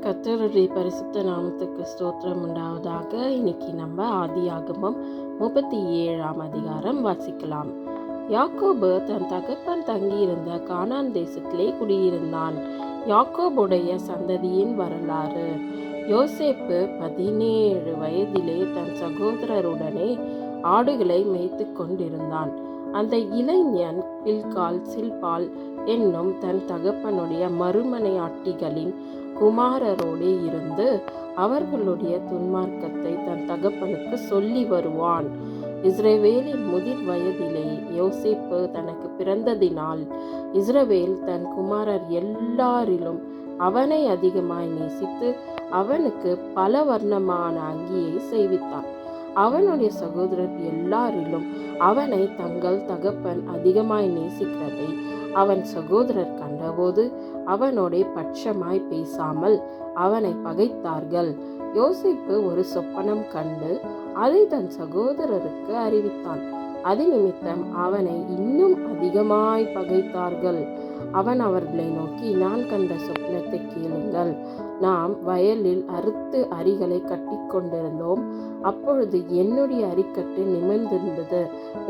கர்த்தருடைய பரிசுத்த நாமத்துக்கு ஸ்தோத்திரம் உண்டாவதாக. இன்னைக்கு நம்ம ஆதியாகமம் 37ஆம் அதிகாரம் வாசிக்கலாம். யாக்கோபு தன் தகப்பன் தங்கியிருந்த கானான் தேசத்திலே குடியிருந்தான். யாக்கோபுடைய சந்ததியின் வரலாறு. யோசேப்பு 17 வயதிலே தன் சகோதரருடனே ஆடுகளை மேய்த்து கொண்டிருந்தான். அந்த இளைஞன் பில்கால் சில்பால் என்னும் தன் தகப்பனுடைய மறுமனையாட்டிகளின் குமாரரோடு இருந்து அவர்களுடைய துன்மார்க்கத்தை தன் தகப்பனுக்கு சொல்லி வருவான். இஸ்ரவேலின் முதிர் வயதிலே யோசேப்பு தனக்கு பிறந்ததினால் இஸ்ரவேல் தன் குமாரர் எல்லாரிலும் அவனை அதிகமாய் நேசித்து அவனுக்கு பல வர்ணமான அங்கியை செய்வித்தான். அவனுடைய சகோதரர் எல்லாரிலும் அவனை தங்கள் தகப்பன் அதிகமாய் நேசிக்கிறதை அவன் சகோதரர் கண்டபோது அவனோட பட்சமாய் பேசாமல் அவனை பகைத்தார்கள். யோசேப்பு ஒரு சொப்பனம் கண்டு அதை தன் சகோதரருக்கு அறிவித்தான். அது நிமித்தம் அவனை இன்னும் அதிகமாய் பகைத்தார்கள். அவன் அவர்களை நோக்கி, நான் கண்ட சொப்னத்தை கேளுங்கள். நாம் வயலில் அறுத்து அரிகளை கட்டி கொண்டிருந்தோம். அப்பொழுது என்னுடைய அரிக்கட்டு நிமிர்ந்திருந்தது,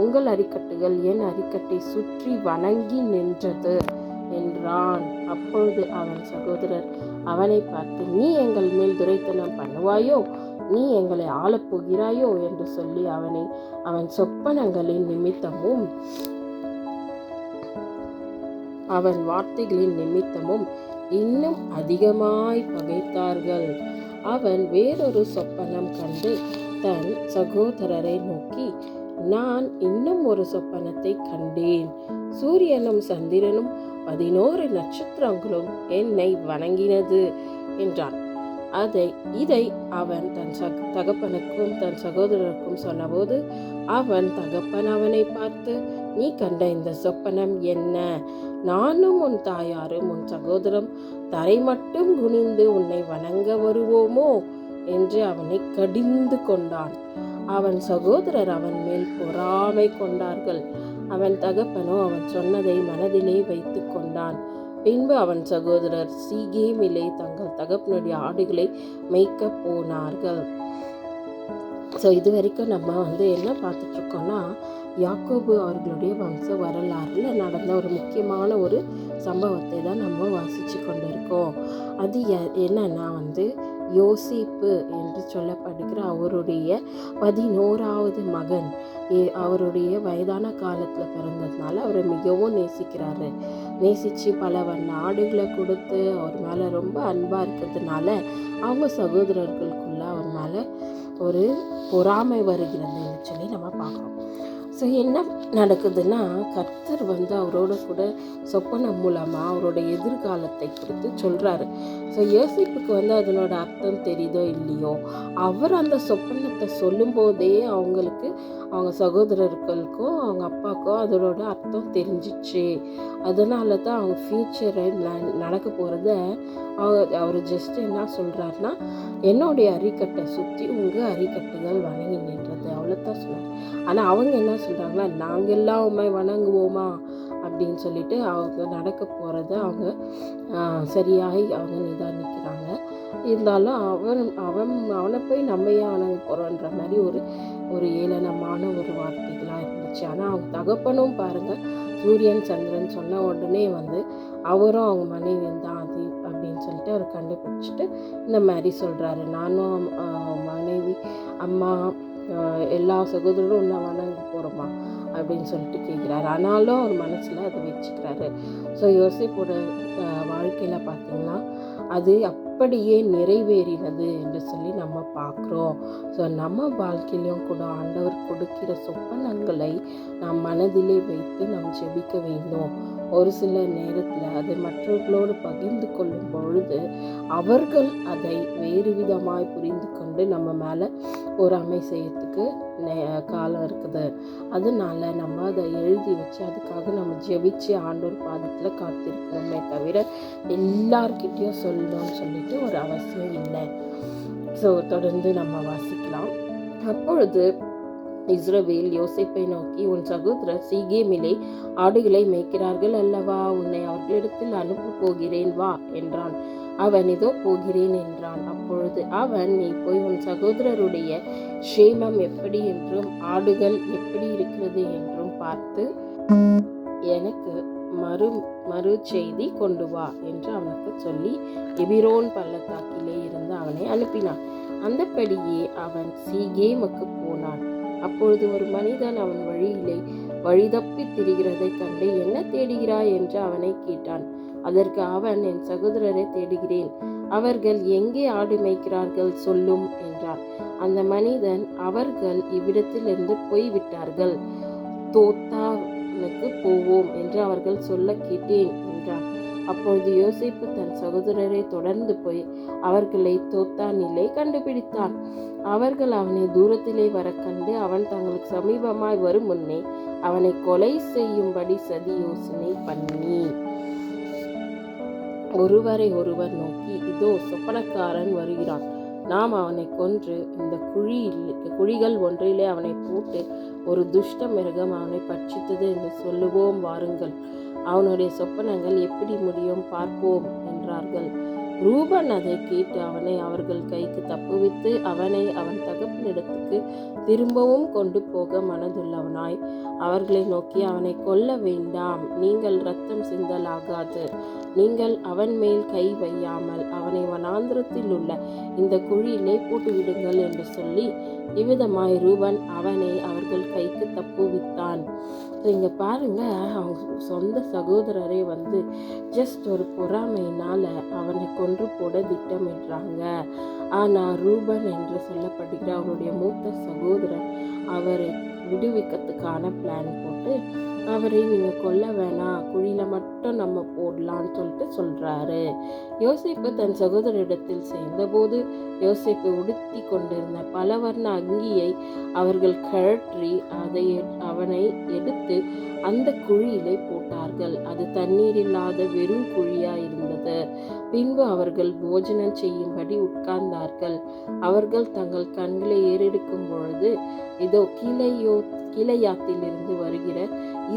உங்கள் அரிக்கட்டுகள் என் அரிக்கட்டை சுற்றி வணங்கி நின்றது என்றான். அப்பொழுது அவன் சகோதரர் அவனை பார்த்து, நீ எங்கள் மேல் துரைத்தனம் பண்ணுவாயோ, நீ எங்களை ஆளப்போகிறாயோ என்று சொல்லி அவனை அவன் சொப்பனங்களின் நிமித்தமும் அவன் வார்த்தைகளின் நிமித்தமும் இன்னும் அதிகமாய் பகைத்தார்கள். அவன் வேறொரு சொப்பனம் கண்டு தன் சகோதரரை நோக்கி, நான் இன்னும் ஒரு சொப்பனத்தை கண்டேன். சூரியனும் சந்திரனும் 11 நட்சத்திரங்களும் என்னை வணங்கினது என்றான். இதை அவன் தன் தகப்பனுக்கும் தன் சகோதரருக்கும் சொன்னபோது அவன் தகப்பன் அவனை பார்த்து, நீ கண்ட இந்த சொப்பனம் என்ன? நானும் உன் தாயாரும் உன் சகோதரம் தரை மட்டும் குனிந்து உன்னை வணங்க வருவோமோ என்று அவனை கடிந்து கொண்டான். அவன் சகோதரர் அவன் மேல் பொறாமை கொண்டார்கள். அவன் தகப்பனோ அவன் சொன்னதை மனதிலே வைத்து கொண்டான். பின்பு அவன் சகோதரர் சீகேமிலே தங்கள் தகப்பனுடைய ஆடுகளை மேய்க்க போனார்கள். இது வரைக்கும் நம்ம என்ன பார்த்துட்டு இருக்கோம்னா, யாக்கோபு அவர்களுடைய வம்ச வரலாறுல நடந்த ஒரு முக்கியமான ஒரு சம்பவத்தை தான் நம்ம வாசிச்சு கொண்டிருக்கோம். அது என்னன்னா யோசேப்பு என்று சொல்லப்படுகிற அவருடைய 11வது மகன். அவருடைய வயதான காலத்தில் பிறந்ததுனால அவரை மிகவும் நேசிக்கிறாரு. நேசித்து பல ஆடுகளை கொடுத்து அவர் மேலே ரொம்ப அன்பாக இருக்கிறதுனால அவங்க சகோதரர்களுக்குள்ள அவர் மேலே ஒரு பொறாமை வருகிறதுன்னு சொல்லி நம்ம பார்க்குறோம். என்ன நடக்குதுன்னா, கர்த்தர் அவரோட கூட சொப்பனம் மூலமாக அவரோட எதிர்காலத்தை குறித்து சொல்கிறாரு. யோசிப்புக்கு அதனோட அர்த்தம் தெரியுதோ இல்லையோ, அவர் அந்த சொப்பனத்தை சொல்லும் போதே அவங்களுக்கு, அவங்க சகோதரர்களுக்கும் அவங்க அப்பாவுக்கும் அதனோட அர்த்தம் தெரிஞ்சிச்சு. அதனால தான் அவங்க ஃப்யூச்சரை நடக்க போகிறத அவர் ஜஸ்ட் என்ன சொல்கிறாருன்னா, என்னுடைய அரிக்கட்டை சுற்றி உங்கள் அரிக்கட்டுகள் வணங்கி நின்றது, அவ்வளோதான் சொன்னார். ஆனால் அவங்க என்ன சொல்கிறாங்களா, நாங்கள் எல்லாமே வணங்குவோமா அப்படின்னு சொல்லிட்டு அவங்க நடக்க போகிறத அவங்க சரியாகி அவங்க நிதானிக்கிறாங்க. இருந்தாலும் அவனை போய் நம்ம ஏன் வணங்க போகிறோன்ற மாதிரி ஒரு ஏளனமான ஒரு வார்த்தைகளாக இருந்துச்சு. ஆனால் அவங்க தகப்பனும் பாருங்கள், சூரியன் சந்திரன் சொன்ன உடனே அவரும் அவங்க மனைவி தான் அது அப்படின்னு சொல்லிட்டு அவர் கண்டுபிடிச்சிட்டு இந்த மாதிரி சொல்கிறாரு, நானும் மனைவி அம்மா எல்லா சகோதரரும் இன்னும் வணங்க போகிறோமா அப்படின்னு சொல்லிட்டு கேட்குறாரு. ஆனாலும் அவர் மனசில் அதை வச்சுக்கிறாரு. யோசேப்போட வாழ்க்கையில் பார்த்திங்கன்னா அது அப்படியே நிறைவேறினது என்று சொல்லி நம்ம பார்க்குறோம். நம்ம வாழ்க்கையிலையும் கூட ஆண்டவர் கொடுக்கிற சொப்பனங்களை நாம் மனதிலே வைத்து நாம் ஜெபிக்க வேண்டும். ஒரு சில நேரத்தில் அதை மற்றவர்களோடு பகிர்ந்து கொள்ளும் பொழுது அவர்கள் அதை வேறு விதமாய் புரிந்து கொண்டு நம்ம மேலே பொறாமை செய்யறதுக்கு காலம் இருக்குது. அதனால நம்ம அதை எழுதி வச்சு அதுக்காக நம்ம ஜெபிச்சு ஆண்டவர் பாதத்தில் காத்திருக்கணுமே தவிர எல்லார்கிட்டையும் சொல்லணும்னு சொல்லிட்டு ஒரு அவசியம் இல்லை. தொடர்ந்து நம்ம வாசிக்கலாம். அப்பொழுது இஸ்ரவேல் யோசேப்பை நோக்கி, உன் சகோதரர் சீகேமிலே ஆடுகளை மேய்க்கிறார்கள் அல்லவா, உன்னை அவர்களிடத்தில் அனுப்ப போகிறேன் வா என்றான். அவன் இதோ போகிறேன் என்றான். அப்பொழுது அவன், நீ போய் உன் சகோதரருடைய க்ஷேமம் எப்படி என்றும் ஆடுகள் எப்படி இருக்கிறது என்றும் பார்த்து எனக்கு மறு செய்தி கொண்டு வா என்று அவனுக்கு சொல்லி எபிரோன் பள்ளத்தாக்கிலே இருந்து அவனை அனுப்பினான். அந்தபடியே அவன் சீகேமுக்கு போனான். அப்பொழுது ஒரு மனிதன் அவன் வழியிலே வழிதப்பி திரிகிறதை கண்டு, என்ன தேடுகிறாய் என்று அவனை கேட்டான். அதற்கு அவன், என் சகோதரரை தேடுகிறேன், அவர்கள் எங்கே ஆடு மேய்க்கிறார்கள் சொல்லும் என்றான். அந்த மனிதன், அவர்கள் இவ்விடத்திலிருந்து போய்விட்டார்கள், தோத்தானுக்கு போவோம் என்று அவர்கள் சொல்ல கேட்டேன் என்றான். அப்பொழுது யோசேப்பு தன் சகோதரரை தொடர்ந்து போய் அவர்களை தோத்தானிலே கண்டுபிடித்தான். அவர்கள் அவனை தூரத்திலே வர கண்டு, அவன் தங்களுக்கு சமீபமாய் வரும் முன்னே அவனை கொலை செய்யும்படி சதி யோசனை பண்ணி ஒருவரை ஒருவர் நோக்கி, இதோ சொப்பனக்காரன் வருகிறான், நாம் அவனை கொன்று இந்த குழிகள் ஒன்றிலே அவனை போட்டு ஒரு துஷ்ட மிருகம் அவனை பட்சித்தது என்று சொல்லுவோம், வாருங்கள், அவனுடைய சொப்பனங்கள் எப்படி முடியும் பார்ப்போம் என்றார்கள். ரூபன் அதை கேட்டு அவனை அவர்கள் கைக்கு தப்புவித்து அவனை அவன் தகப்பனிடத்துக்கு திரும்பவும் கொண்டு போக மனதுள்ளவனாய் அவர்களை நோக்கி, அவனை கொல்ல வேண்டாம், நீங்கள் இரத்தம் சிந்தலாகாது, நீங்கள் அவன் மேல் கை வையாமல் அவனை வனாந்திரத்தில் உள்ள இந்த குழியிலே போட்டுவிடுங்கள் என்று சொல்லி இவ்விதமாய் ரூபன் அவனை அவர்கள் கைக்கு தப்புவித்தான். இங்க பாருங்க, அவங்க சொந்த சகோதரரை ஜஸ்ட் ஒரு பொறாமையினால அவனை கொன்று போட திட்டமிடுறாங்க. ஆனா ரூபன் என்று சொல்லப்படுகிற அவருடைய மூத்த சகோதரன் அவரை விடுவிக்கிறதுக்கான பிளான் போட்டு, அவரை நீங்க கொல்ல வேணாம், குழியில மட்டும் நம்ம போடலான்னு சொல்லிட்டு சொல்றாரு. யோசேப்பு தன் சகோதரிடத்தில் சேர்ந்தபோது யோசேப்பு உடுத்தி கொண்டிருந்த பலவர்ண அங்கியை அவர்கள் கழற்றி அவனை எடுத்து அந்த குழியிலே போட்டார்கள். அது தண்ணீர் இல்லாத வெறும் குழியா இருந்தது. பின்பு அவர்கள் போஜனம் செய்யும்படி உட்கார்ந்தார்கள். அவர்கள் தங்கள் கண்களை ஏறெடுக்கும் பொழுது இதோ கீலேயாத்திலிருந்து வருகிற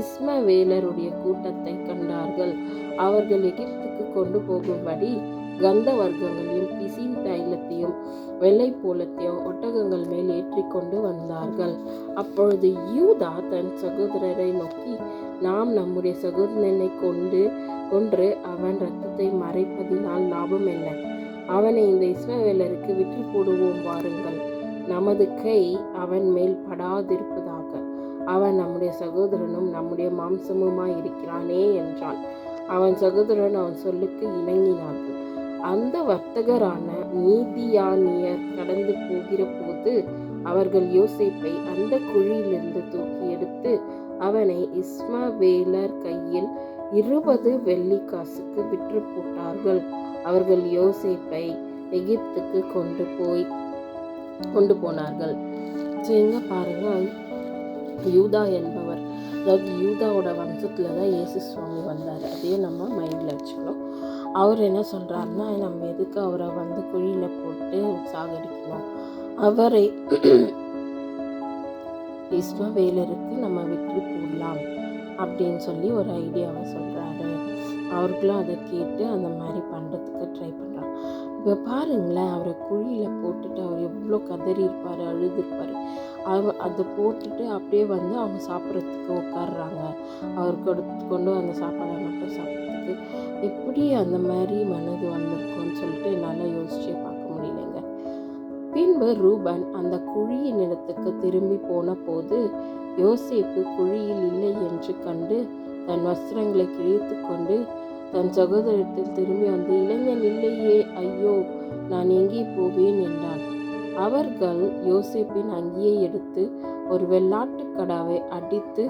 இஸ்மவேலருடைய கூட்டத்தை கண்டார்கள். அவர்கள் எகிப்துக்கு கொண்டு போகும்படி கந்த வர்க்கங்களையும் பிசின் தைலத்தையும் வெள்ளை போலத்தையும் ஒட்டகங்கள் மேல் ஏற்றி கொண்டு வந்தார்கள். அப்பொழுது யூதா தன் சகோதரரை நோக்கி, நாம் நம்முடைய சகோதரனை கொன்று அவன் இரத்தத்தை மறைப்பதினால் லாபம் என்ன? அவனை இந்த இஸ்மவேலருக்கு விற்று போடுவோம், வாருங்கள், நமது கை அவன் மேல் படாதிருப்பதாக, அவன் நம்முடைய சகோதரனும் நம்முடைய மாம்சமுமாய் இருக்கிறானே என்றான். அவன் சகோதரன் அவன் சொல்லுக்கு இணங்கினார்கள். அந்த வர்த்தகரான மீதியானியர் கடந்து போகிற போது அவர்கள் யோசேப்பை அந்த குழியிலிருந்து தூக்கி எடுத்து அவனை இஸ்மவேலர் கையில் 20 வெள்ளிக்காசுக்கு விற்று போட்டார்கள். அவர்கள் யோசேப்பை எகிப்துக்கு கொண்டு போனார்கள். இங்க பாருங்க, யூதா என்பவர், அதாவது யூதாவோட வம்சத்துல தான் இயேசு சுவாமி வந்தார். அதையே நம்ம மைண்டில் வச்சுக்கணும். அவர் என்ன சொல்கிறாருன்னா, நம்ம எதுக்கு அவரை குழியில் போட்டு சாகடிக்கணும், அவரை இஸ்மவேலருக்கு நம்ம விற்று போடலாம் அப்படின்னு சொல்லி ஒரு ஐடியாவை சொல்கிறாரு. அவர்களும் அதை கேட்டு அந்த மாதிரி பண்ணுறதுக்கு ட்ரை பண்ணுறாங்க. இப்போ பாருங்களேன், அவரை குழியில் போட்டுட்டு அவர் எவ்வளோ கதறி இருப்பார், அழுதுருப்பார். அதை போட்டுட்டு அப்படியே அவங்க சாப்பிட்றதுக்கு உட்காடுறாங்க. அவருக்கு கொண்டு அந்த சாப்பாடை மட்டும் சாப்பிட்றதுக்கு எப்படி அந்த மாதிரி மனது வந்திருக்கும்னு சொல்லிட்டு என்னால் யோசிச்சே பார்க்க முடியலைங்க. பின்பு ரூபன் அந்த குழியின் இடத்துக்கு திரும்பி போன போது யோசேப்பு குழியில் இல்லை என்று கண்டு தன் வஸ்திரங்களை கிழித்து கொண்டு தன் சகோதரத்தில் திரும்பி வந்து, இளைஞன் இல்லையே, ஐயோ, நான் எங்கே போவேன் என்றான். அவர்கள் யோசேப்பின் அங்கியை எடுத்து ஒரு வெள்ளாட்டுக்கடாவை அடித்து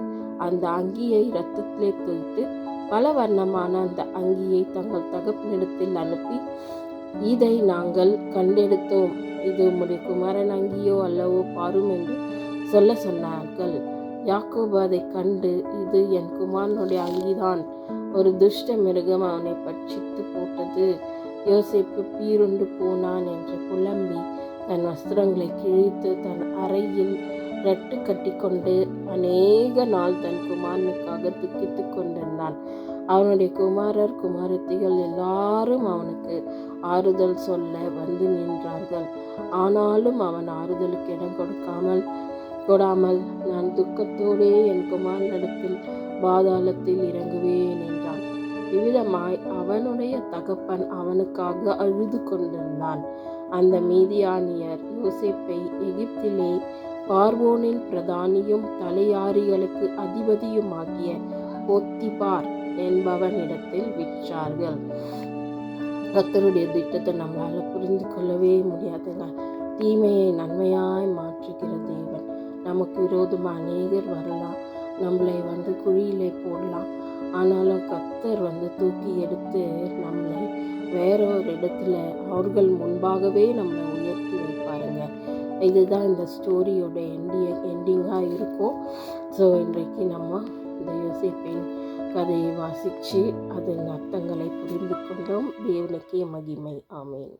அந்த அங்கியை இரத்தத்திலே தோய்த்து பல வண்ணமான அந்த அங்கியை தங்கள் தகப்பனிடத்தில் அனுப்பி, இதை நாங்கள் கண்டெடுத்தோம், இது உம்முடைய குமாரன் அங்கியோ அல்லவோ பாரும் என்று சொல்ல சொன்னார்கள். யாக்கோபு அதை கண்டு, இது என் குமாரனுடைய அங்கிதான், ஒரு துஷ்ட மிருகம் அவனை பட்சித்து போட்டது, யோசேப்பு பீருண்டு போனான் என்று புலம்பி தன் வஸ்திரங்களை கிழித்து தன் அறையில் ரட்டு கட்டி கொண்டு அநேக நாள் தன் குமாரனுக்காக துக்கித்து கொண்டிருந்தான். அவனுடைய குமாரர் குமாரத்திகள் எல்லாரும் அவனுக்கு ஆறுதல் சொல்ல வந்து நின்றார்கள். ஆனாலும் அவன் ஆறுதலுக்கு இடம் கொடாமல் நான் துக்கத்தோடே என் குமாரனிடத்தில் பாதாளத்தில் இறங்குவேன் என்றான். இவ்விதமாய் அவனுடைய தகப்பன் அவனுக்காக அழுது கொண்டிருந்தான். அந்த மீதியானியர் யோசேப்பை எகிப்திலே பார்வோனின் பிரதானியும் தலையாரிகளுக்கு அதிபதியுமாகிய போத்திபார் என்பவனிடத்தில் விற்றார்கள். கர்த்தருடைய திட்டத்தை நம்மளால புரிந்து கொள்ளவே முடியாதுங்க. தீமையை நன்மையாய் மாற்றுகிற தேவன். நமக்கு விரோதமாக அநேகர் வரலாம், நம்மளை குழியிலே போடலாம். ஆனாலும் கர்த்தர் தூக்கி எடுத்து நம்மளை வேற ஒரு இடத்துல அவர்கள் முன்பாகவே நம்மளை உயர்த்தி வைப்பாருங்க. இதுதான் இந்த ஸ்டோரியோட எண்டிங்காக இருக்கும். ஸோ இன்றைக்கு நம்ம இந்த யோசேப்பின் கதையை வாசித்து அதன் அர்த்தங்களை புரிந்து கொண்டோம். தேவனுக்கே மகிமை. ஆமென்.